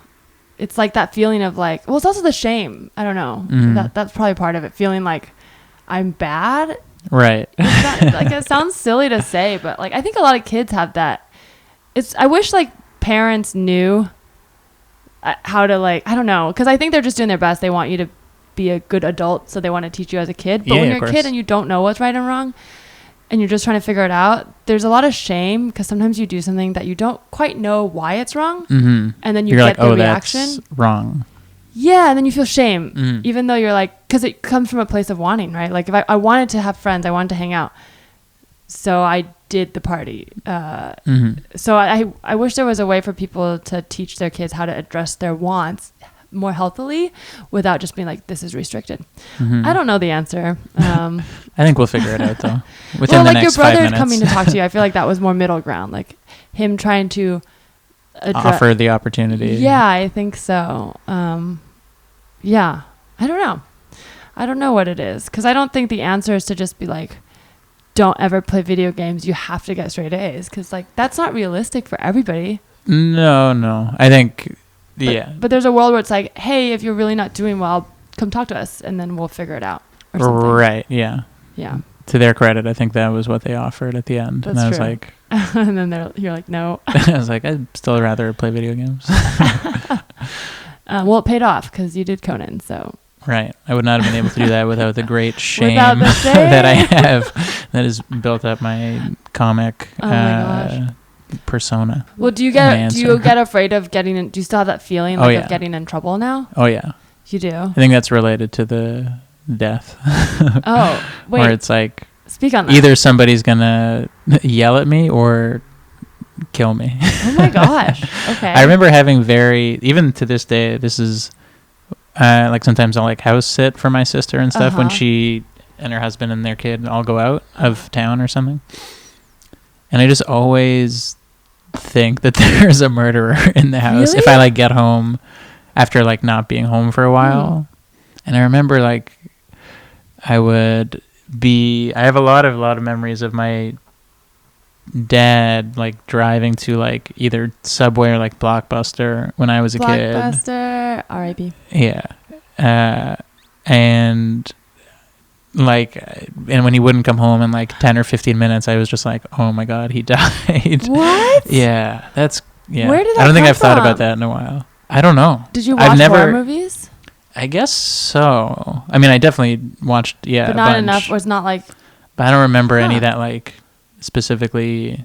It's like that feeling of like, well, it's also the shame. I don't know. That's probably part of it. Feeling like I'm bad. Right. Like, it sounds silly to say, but like I think a lot of kids have that. I wish like parents knew how to like, I don't know, because I think they're just doing their best. They want you to be a good adult, so they want to teach you as a kid. But when you're a kid and you don't know what's right and wrong, and you're just trying to figure it out, there's a lot of shame because sometimes you do something that you don't quite know why it's wrong, and then you're get like, the reaction. That's wrong. Yeah, and then you feel shame, even though you're like, because it comes from a place of wanting, right? Like if I wanted to have friends, I wanted to hang out, so I did the party. So I wish there was a way for people to teach their kids how to address their wants more healthily without just being like, this is restricted. I don't know the answer. I think we'll figure it out though. Within the next 5 minutes. Well, like your brother coming to talk to you, I feel like that was more middle ground, like him trying to offer the opportunity. Yeah, I think so. Yeah, I don't know. I don't know what it is, because I don't think the answer is to just be like, don't ever play video games. You have to get straight A's, because like that's not realistic for everybody. No. I think, But there's a world where it's like, hey, if you're really not doing well, come talk to us, and then we'll figure it out. Or something. Right. Yeah. Yeah. To their credit, I think that was what they offered at the end. That's and I was true. like, and then you're like, no. I was like, I'd still rather play video games. Well, it paid off because you did Conan, so. Right. I would not have been able to do that without the great shame Without the shame. that I have that has built up my comic Oh my gosh. persona. Well, do you get afraid of getting in? Do you still have that feeling of getting in trouble now? Oh yeah. You do? I think that's related to the death. Oh, wait. Where it's like, speak on that. either somebody's gonna yell at me or kill me. Oh my gosh. Okay. I remember having even to this day, this is like sometimes I'll like house sit for my sister and stuff when she and her husband and their kid all go out of town or something. And I just always think that there's a murderer in the house Really? if I like get home after like not being home for a while. And I remember like I have a lot of memories of my dad like driving to like either Subway or like Blockbuster when I was a kid. Blockbuster, R.I.P. Yeah. And like, and when he wouldn't come home in like 10 or 15 minutes, I was just like, oh my God, he died. What? Yeah. That's, yeah. Where did that I don't think come I've thought from? about that in a while. I don't know. Did you watch horror movies? I guess so. I mean, I definitely watched, yeah, but a not bunch. enough. Or it's not like. But I don't remember any that like specifically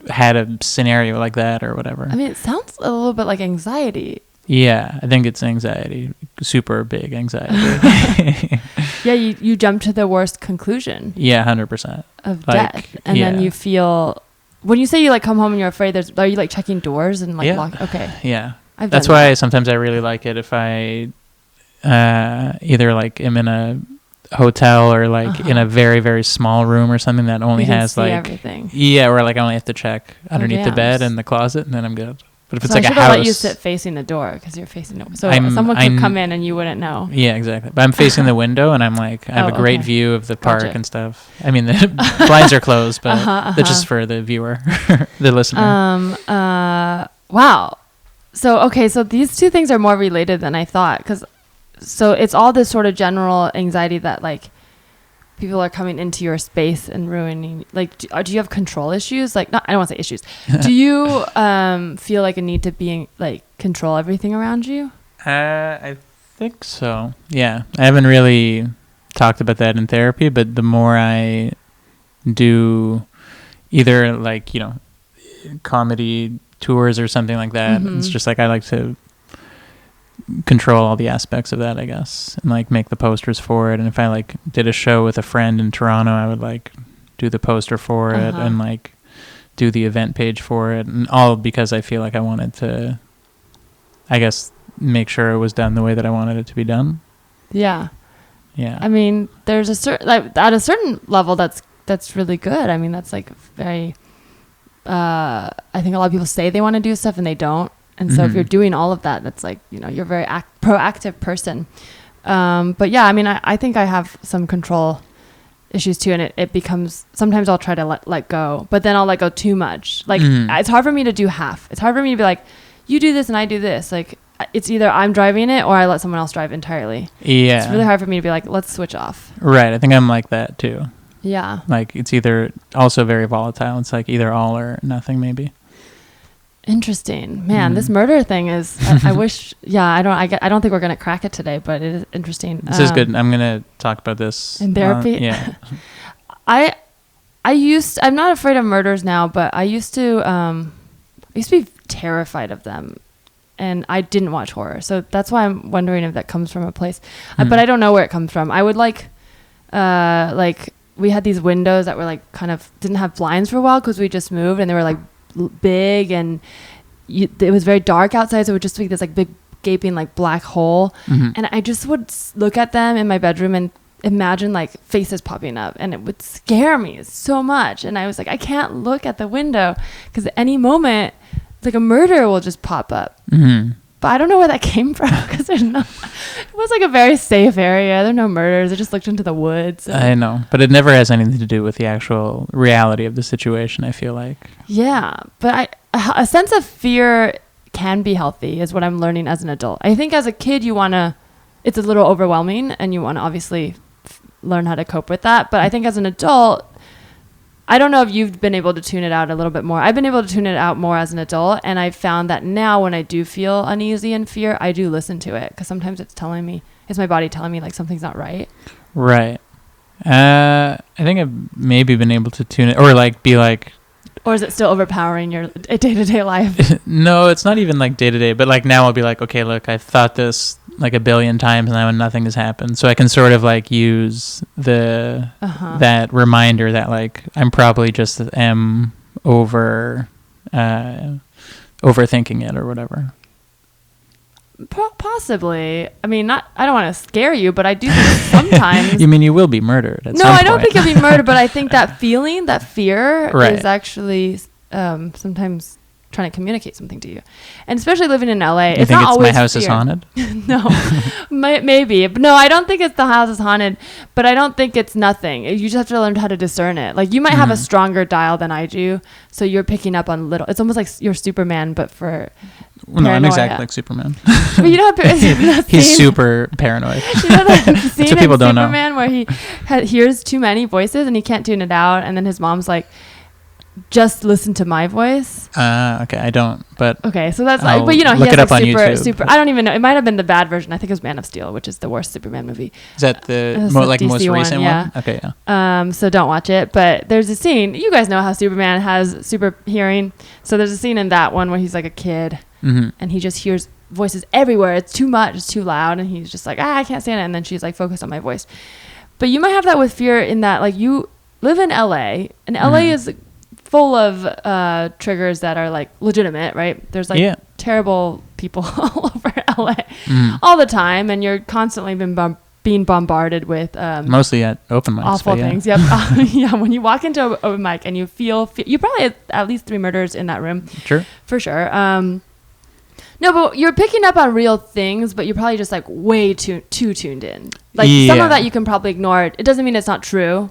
had a scenario like that or whatever. I mean, it sounds a little bit like anxiety. Yeah, I think it's anxiety, super big anxiety. Yeah, you jump to the worst conclusion. Yeah, 100%. Of like, death, and then you feel. When you say you like come home and you're afraid, are you like checking doors and like lock? Okay. Yeah, I've that's done why that. sometimes I really like it if I either like am in a hotel or like in a very very small room or something that only You can has see like everything. Yeah, or like I only have to check underneath the damn. bed and the closet, and then I'm good. But if it's So like I a should house, have let you sit facing the door because you're facing the. So I'm- someone could I'm- come in and you wouldn't know. Yeah, exactly. But I'm facing the window, and I'm like, I have Oh, a great okay. view of the park Gotcha. and stuff. I mean, the blinds are closed, but that's just uh-huh. for the viewer, the listener. Wow. So these two things are more related than I thought, so it's all this sort of general anxiety that like people are coming into your space and ruining. Like, do you have control issues? Like, I don't want to say issues. Do you feel like a need to like control everything around you? I think so. Yeah, I haven't really talked about that in therapy, but the more I do either like, comedy tours or something like that, it's just like I like to control all the aspects of that, I guess, and like make the posters for it. And if I like did a show with a friend in Toronto, I would like do the poster for it and like do the event page for it, and all because I feel like I wanted to, I guess, make sure it was done the way that I wanted it to be done. Yeah. Yeah. I mean, there's a certain, like, at a certain level, that's really good. I mean, that's like very, I think a lot of people say they want to do stuff and they don't. And so if you're doing all of that, that's like, you're a very proactive person. But yeah, I mean, I think I have some control issues too. And it becomes, sometimes I'll try to let go, but then I'll let go too much. Like, it's hard for me to do half. It's hard for me to be like, you do this and I do this. Like, it's either I'm driving it or I let someone else drive entirely. Yeah. It's really hard for me to be like, let's switch off. Right. I think I'm like that too. Yeah. Like it's either also very volatile. It's like either all or nothing, maybe. Interesting, man. This murder thing is. I wish. Yeah, I don't think we're gonna crack it today, but it is interesting. This is good. I'm gonna talk about this in therapy. Yeah. I'm not afraid of murders now, but I used to be terrified of them, and I didn't watch horror, so that's why I'm wondering if that comes from a place. But I don't know where it comes from. I would like we had these windows that were like kind of didn't have blinds for a while because we just moved, and they were like big, and it was very dark outside, so it would just be this like big gaping like black hole, and I just would look at them in my bedroom and imagine like faces popping up, and it would scare me so much. And I was like, I can't look at the window because at any moment like a murder will just pop up. But I don't know where that came from because it was like a very safe area. There are no murders. I just looked into the woods. I know, but it never has anything to do with the actual reality of the situation, I feel like. Yeah, but a sense of fear can be healthy is what I'm learning as an adult. I think as a kid, it's a little overwhelming and you want to obviously learn how to cope with that. But I think as an adult, I don't know if you've been able to tune it out a little bit more. I've been able to tune it out more as an adult, and I've found that now when I do feel uneasy and fear, I do listen to it because sometimes it's my body telling me like something's not right. Right. I think I've maybe been able to tune it or like be like. Or is it still overpowering your day-to-day life? No, it's not even like day to day, but like now I'll be like, okay, look, I've thought this like a billion times now and nothing has happened. So I can sort of like use that reminder that like I'm probably just overthinking it or whatever. Possibly. I mean, not. I don't want to scare you, but I do think sometimes. You mean you will be murdered at No, some I don't point. think you'll be murdered, but I think that feeling, that fear, Right. is actually sometimes trying to communicate something to you, and especially living in LA. You It's think not it's always my house is fear. haunted? No, maybe. But no, I don't think it's the house is haunted, but I don't think it's nothing. You just have to learn how to discern it. Like you might have a stronger dial than I do, so you're picking up on little. It's almost like you're Superman, but for Well, no, I'm paranoia. exactly like Superman. But you know, that He's scene- super paranoid. You know that scene what people in don't know. Superman where he hears too many voices and he can't tune it out, and then his mom's like, "Just listen to my voice." Okay, I don't, but Okay, so that's I'll like, but you know, he look has it up like on YouTube. super. I don't even know. It might have been the bad version. I think it was Man of Steel, which is the worst Superman movie. is that the That's the like most DC one, recent yeah. one? Okay, yeah. So don't watch it. But there's a scene. You guys know how Superman has super hearing. So there's a scene in that one where he's like a kid Mm-hmm. and he just hears voices everywhere. It's too much. It's too loud, and he's just like, I can't stand it. And then she's like, focus on my voice. But you might have that with fear in that, like, you live in LA, and LA is full of triggers that are like legitimate, right? There's like Yeah. terrible people all over LA all the time, and you're constantly being bombarded with Mostly at open mics. awful but yeah. things. Yep. Yeah. When you walk into a open mic and you feel you probably have at least 3 murders in that room. Sure. For sure. No, but you're picking up on real things, but you're probably just like way too tuned in. Like some Yeah. of that you can probably ignore. It doesn't mean it's not true.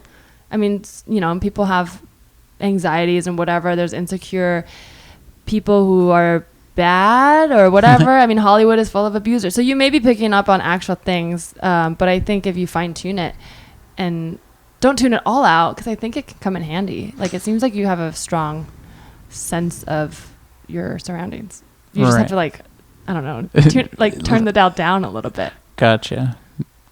I mean, you know, people have anxieties and whatever. There's insecure people who are bad or whatever. I mean, Hollywood is full of abusers. So you may be picking up on actual things, but I think if you fine tune it and don't tune it all out, because I think it can come in handy. Like it seems like you have a strong sense of your surroundings. You just have Right. to like, I don't know, turn the dial down a little bit. Gotcha.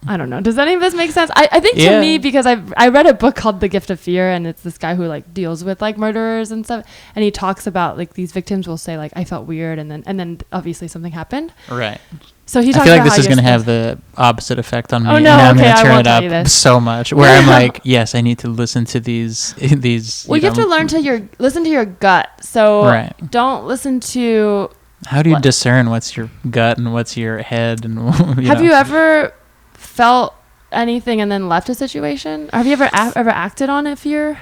I don't know. Does any of this make sense? I think to Yeah. me, because I read a book called The Gift of Fear, and it's this guy who like deals with like murderers and stuff, and he talks about like these victims will say like I felt weird, and then obviously something happened. Right. So he I talks feel like about this how is you're going to have supposed- the opposite effect on me. Oh, and no, I'm okay, going I to turn won't it tell you up this. so much. Where I'm like, yes, I need to listen to these. Well, you have to learn to listen to your gut. So Right. don't listen to. How do you What? discern what's your gut and what's your head? And Have you ever felt anything and then left a situation? Or have you ever acted on a fear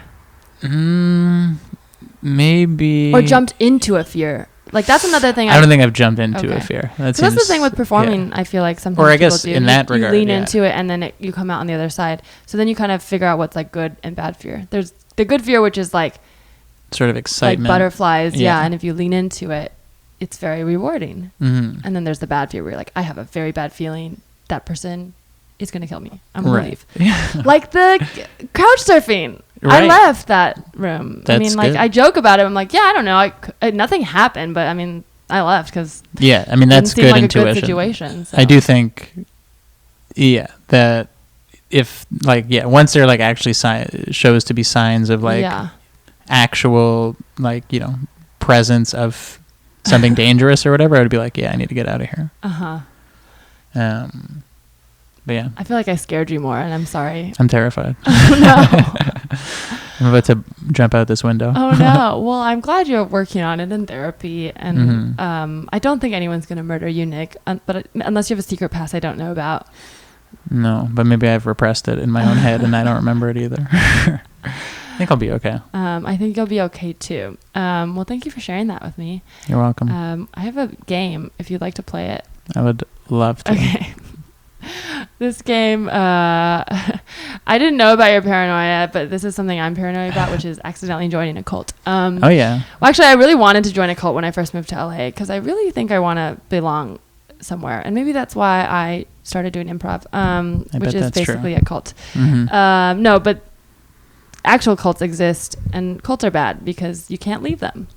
Maybe. or jumped into a fear? Like that's another thing. I don't think I've jumped into a Okay. fear. So that's the thing with performing. I feel like sometimes Or I people guess do. in You- that you regard, lean yeah. into it and then you come out on the other side. So then you kind of figure out what's like good and bad fear. There's the good fear, which is like Sort of excitement. butterflies, yeah. Yeah. And if you lean into it, it's very rewarding. Mhm. And then there's the bad fear where you're like, I have a very bad feeling that person is going to kill me. I'm going to Right. leave. Like the couch surfing. I Right. left that room. I That's mean, like good. I joke about it. I'm like, yeah, I don't know. Nothing happened, but I mean, I left because Yeah, I mean that's seem good like intuition. a good situation. So. I do think, yeah, that if like once there like actually shows to be signs of like yeah. actual like presence of something dangerous or whatever, I would be like, yeah, I need to get out of here. Uh-huh. But yeah, I feel like I scared you more, and I'm sorry. I'm terrified. Oh, no. I'm about to jump out this window. Oh, no. Well, I'm glad you're working on it in therapy. And I don't think anyone's going to murder you, Nick, but unless you have a secret past I don't know about. No, but maybe I've repressed it in my own head and I don't remember it either. I think I'll be okay. I think you'll be okay, too. Well, thank you for sharing that with me. You're welcome. I have a game, if you'd like to play it. I would love to. Okay. This game, I didn't know about your paranoia, but this is something I'm paranoid about, which is accidentally joining a cult. Oh, yeah. Well, actually, I really wanted to join a cult when I first moved to LA because I really think I want to belong somewhere. And maybe that's why I started doing improv, which bet is that's true. basically a cult. Mhm. No, but actual cults exist, and cults are bad because you can't leave them.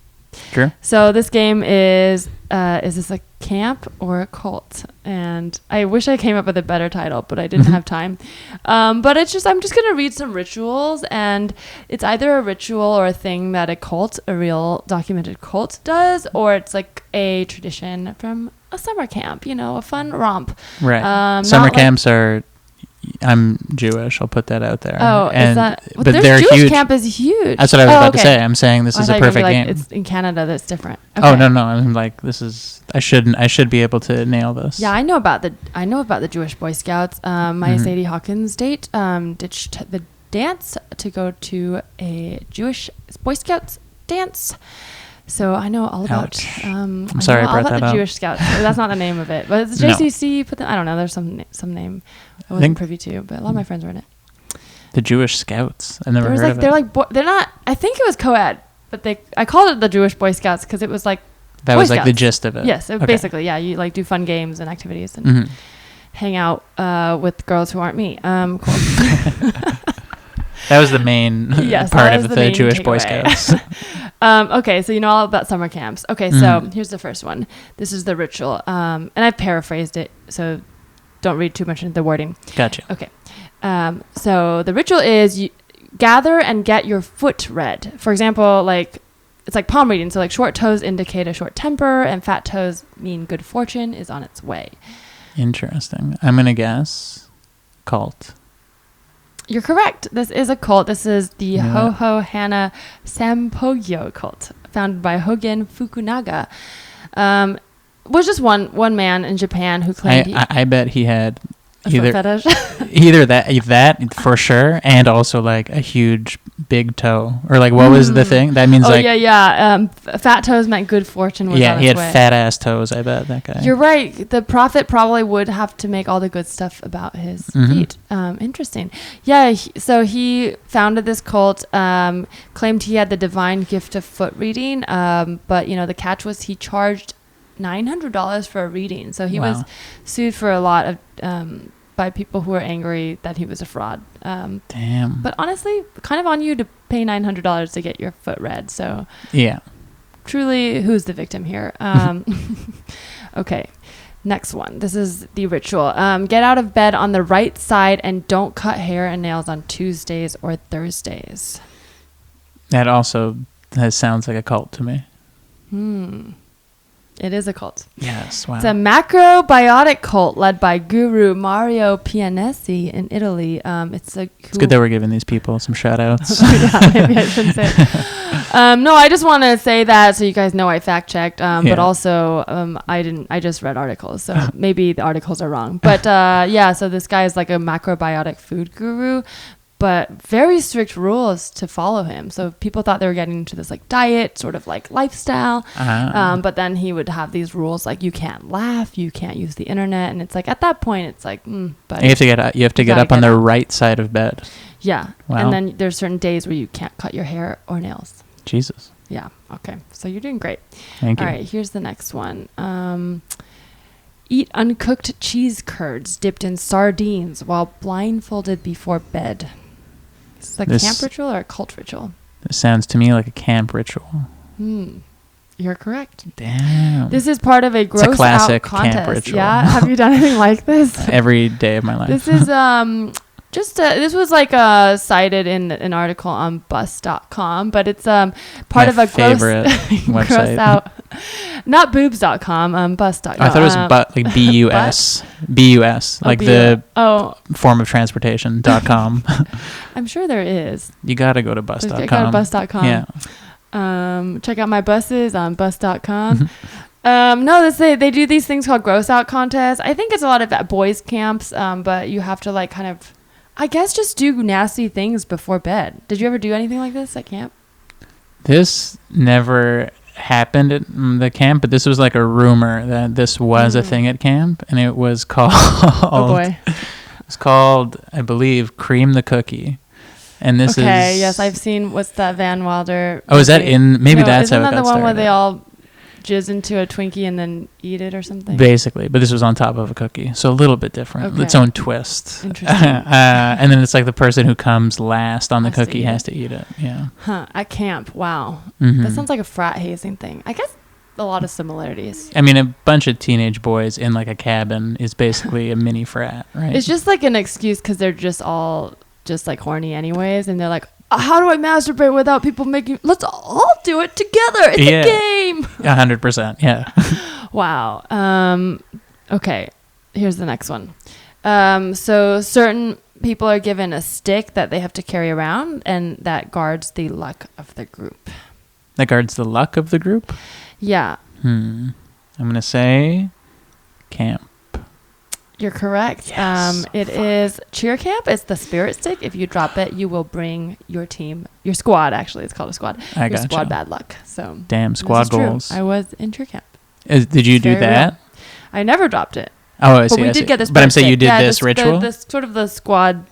Sure. So this game is this a camp or a cult? And I wish I came up with a better title, but I didn't have time. But I'm just going to read some rituals, and it's either a ritual or a thing that a cult, a real documented cult does, or it's like a tradition from a summer camp, a fun romp. Right. Not Summer like- camps are I'm Jewish. I'll put that out there. Oh, and, is that? Well, but their they're Jewish huge. camp is huge. That's what I was about to okay. say. I'm saying this I is thought a you were gonna perfect be like, game. It's in Canada. That's different. Oh Okay. no, I'm like this is. I should be able to nail this. Yeah, I know about the Jewish Boy Scouts. My Mhm. Sadie Hawkins date ditched the dance to go to a Jewish Boy Scouts dance. So I know all about. Ouch. I'm sorry I all brought about that the up. Jewish Scouts. That's not the name of it, but it's No. JCC. I don't know. There's some name I wasn't think- privy to, but a lot of my friends were in it. The Jewish Scouts. I never heard of it. They're not. I think it was co-ed, but I called it the Jewish Boy Scouts because it was like. That Boy was like the Scouts. gist of it. Yes, Okay. basically, yeah. You like do fun games and activities and Mhm. hang out with girls who aren't me. Cool. That was the main Yes, part that of was the the main Jewish Boy takeaway. Scouts. Okay, so you know all about summer camps. Okay, so here's the first one. This is the ritual, and I've paraphrased it, so don't read too much into the wording. Gotcha. Okay, so the ritual is you gather and get your foot read. For example, like it's like palm reading. So like short toes indicate a short temper, and fat toes mean good fortune is on its way. Interesting. I'm gonna guess cult. You're correct. This is a cult. This is the Yeah. Ho Hana Sampogyo cult, founded by Hogen Fukunaga. Was just one man in Japan who claimed I bet he had a foot either fetish. either that for sure, and also like a huge big toe, or like what was the thing? That means Oh like yeah. Fat toes meant good fortune was on he its had way. fat ass toes. I bet that guy. You're right. The prophet probably would have to make all the good stuff about his Mhm. feet. Interesting. Yeah. So he founded this cult. Claimed he had the divine gift of foot reading. But the catch was he charged $900 for a reading. So he was Wow. sued for a lot of by people who were angry that he was a fraud. Damn. But honestly, kind of on you to pay $900 to get your foot read. So. Yeah. Truly, who's the victim here? Okay, next one. This is the ritual. Get out of bed on the right side and don't cut hair and nails on Tuesdays or Thursdays. That also sounds like a cult to me. It is a cult. Yes. Wow. It's a macrobiotic cult led by Guru Mario Pianesi in Italy. It's good that we're giving these people some shout outs. Yeah, maybe I shouldn't say it. No, I just want to say that so you guys know I fact checked. But also I just read articles, so maybe the articles are wrong. But yeah, so this guy is like a macrobiotic food guru, but very strict rules to follow him. So people thought they were getting into this like diet, sort of like lifestyle. But then he would have these rules like you can't laugh, you can't use the internet, and it's like at that point it's like, but you have to get up on the right side of bed. yeah. Wow. And then there's certain days where you can't cut your hair or nails. Jesus. Yeah. Okay. So you're doing great. Thank you. All right. Here's the next one. Eat uncooked cheese curds dipped in sardines while blindfolded before bed. Is this a camp ritual or a cult ritual? This sounds to me like a camp ritual. You're correct. Damn. This is part of a gross classic out contest. camp ritual. Yeah. Have you done anything like this? Every day of my life. This is this was like cited in an article on bus.com, but it's part my of a favorite gross website. out, not boobs.com, bus.com. I thought it was like BUS. BUS. Like the form of transportation.com. I'm sure there is. You got to go to bus.com. Go to bus.com. Yeah. Check out my buses on bus.com. No, they do these things called gross out contests. I think it's a lot of at boys camps, but you have to like kind of, I guess, just do nasty things before bed. Did you ever do anything like this at camp? This never happened at the camp, but this was like a rumor that this was a thing at camp, and it was called Oh boy. It's called, I believe, Cream the Cookie. And this is yes, I've seen. What's that Van Wilder? Oh, is that in? Maybe that's how it got Isn't that the one started. where they all jizz into a Twinkie and then eat it or something? Basically, but this was on top of a cookie, so a little bit different. Okay. Its own twist. Interesting. And then it's like the person who comes last on the Has to cookie eat has to eat it. Yeah. Huh? At camp? Wow. Mhm. That sounds like a frat hazing thing. I guess a lot of similarities. I mean, a bunch of teenage boys in like a cabin is basically a mini frat, right? It's just like an excuse because they're just all just like horny anyways, and they're like, how do I masturbate without people making? Let's all do it together. It's a game. 100%. Yeah. Wow. Okay. Here's the next one. So certain people are given a stick that they have to carry around, and that guards the luck of the group. That guards the luck of the group? Yeah. I'm going to say camp. You're correct. Yes. It is cheer camp. It's the spirit stick. If you drop it, you will bring your team, your squad, actually. It's called a squad. I your gotcha. squad bad luck. So Damn, this squad is true. goals. I was in cheer camp. Did you do Very that? real. I never dropped it. Oh, I see. But we I see. did get this. But I'm saying you did yeah, this ritual? The sort of the squad,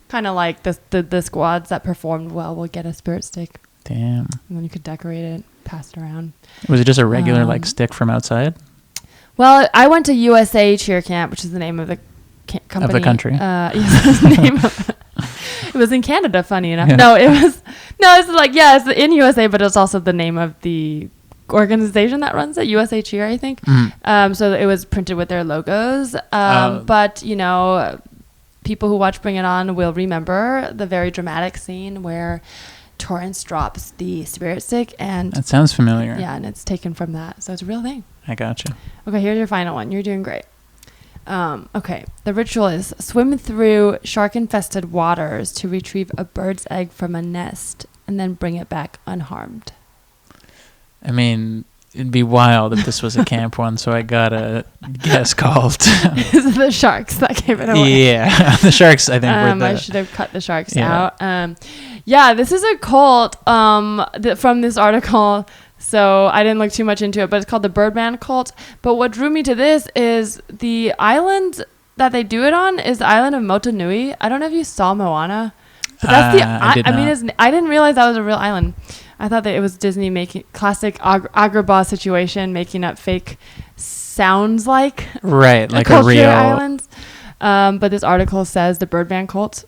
kind of like the squads that performed well will get a spirit stick. Damn. And then you could decorate it, pass it around. Was it just a regular like stick from outside? Well, I went to USA Cheer Camp, which is the name of the company. Of the country. Yes, the name of it was in Canada, funny enough. Yeah. No, it's like, yeah, it's in USA, but it's also the name of the organization that runs it, USA Cheer, I think. So it was printed with their logos. But, you know, people who watch Bring It On will remember the very dramatic scene where Torrance drops the spirit stick, and That sounds familiar. yeah, and it's taken from that. So it's a real thing. I gotcha. Okay, here's your final one. You're doing great. Okay, the ritual is swim through shark-infested waters to retrieve a bird's egg from a nest and then bring it back unharmed. I mean, it'd be wild if this was a camp one, so I got a guess called. This is the sharks that gave it away. Yeah, the sharks, I think, were the... I should have cut the sharks out. Yeah, this is a cult from this article, so I didn't look too much into it, but it's called the Birdman cult. But what drew me to this is the island that they do it on is the island of Motunui. I don't know if you saw Moana. But that's I didn't realize that was a real island. I thought that it was Disney making classic Agrabah situation, making up fake sounds like right, like a culture real islands. But this article says the Birdman cult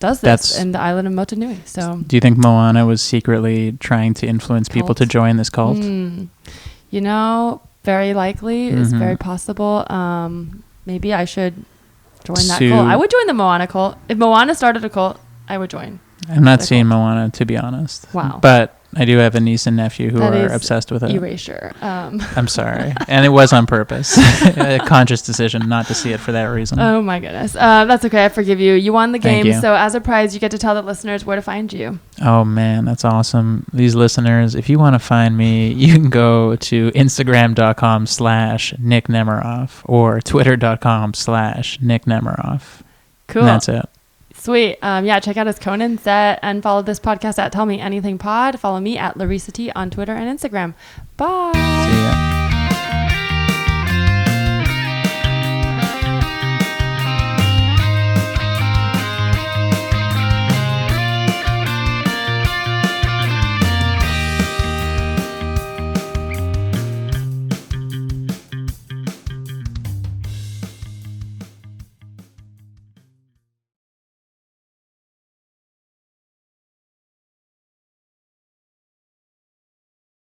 does this in the island of Motunui. So, do you think Moana was secretly trying to influence people to join this cult? You know, very likely. It's very possible. Maybe I should join that cult. I would join the Moana cult. If Moana started a cult, I would join. I'm not seeing Moana, to be honest. Wow. But I do have a niece and nephew who That are is obsessed with it. Erasure. I'm sorry. And it was on purpose. A conscious decision not to see it for that reason. Oh, my goodness. That's okay. I forgive you. You won the Thank game. you. So as a prize, you get to tell the listeners where to find you. Oh, man, that's awesome. These listeners, if you want to find me, you can go to Instagram.com/Nick Nemeroff or Twitter.com/Nick Nemeroff. Cool. And that's it. Sweet. Yeah, check out his Conan set and follow this podcast at Tell Me Anything Pod. Follow me at Larissa T on Twitter and Instagram. Bye. See ya.